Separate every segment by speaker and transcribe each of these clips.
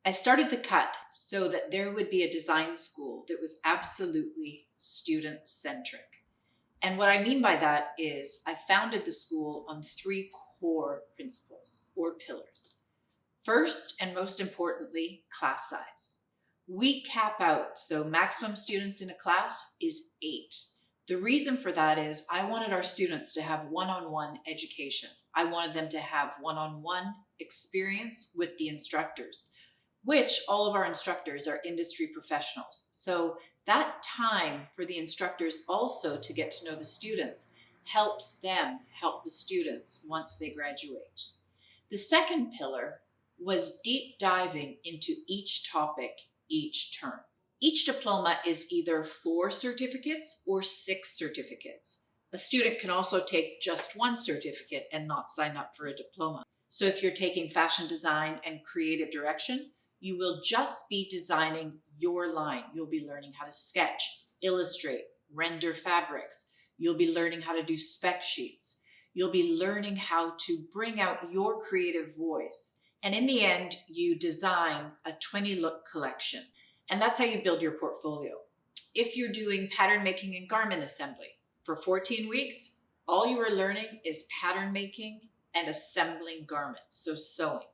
Speaker 1: I started the cut so that there would be a design school that was absolutely student centric. And what I mean by that is I founded the school on three core principles or pillars. First, and most importantly, class size. We cap out, so maximum students in a class is 8. The reason for that is I wanted our students to have one-on-one education. I wanted them to have one-on-one experience with the instructors, which all of our instructors are industry professionals. So that time for the instructors also to get to know the students helps them help the students once they graduate. The second pillar was deep diving into each topic each term. Each diploma is either 4 certificates or 6 certificates. A student can also take just one certificate and not sign up for a diploma. So if you're taking fashion design and creative direction, you will just be designing your line. You'll be learning how to sketch, illustrate, render fabrics. You'll be learning how to do spec sheets. You'll be learning how to bring out your creative voice. And in the end, you design a 20-look collection. And that's how you build your portfolio. If you're doing pattern making and garment assembly for 14 weeks, all you are learning is pattern making and assembling garments, so sewing.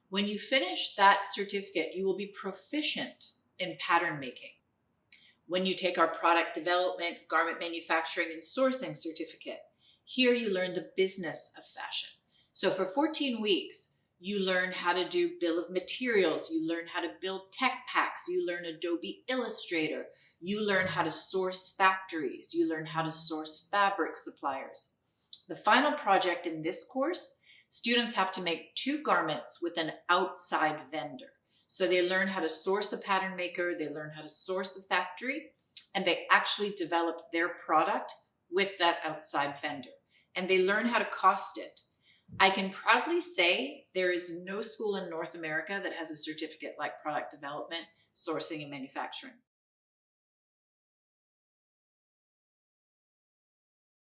Speaker 1: When you finish that certificate, you will be proficient in pattern making. When you take our product development, garment manufacturing, and sourcing certificate, here you learn the business of fashion. So for 14 weeks, you learn how to do bill of materials, you learn how to build tech packs, you learn Adobe Illustrator, you learn how to source factories, you learn how to source fabric suppliers. The final project in this course, students have to make 2 garments with an outside vendor. So they learn how to source a pattern maker, they learn how to source a factory, and they actually develop their product with that outside vendor. And they learn how to cost it. I can proudly say there is no school in North America that has a certificate like product development, sourcing, and manufacturing.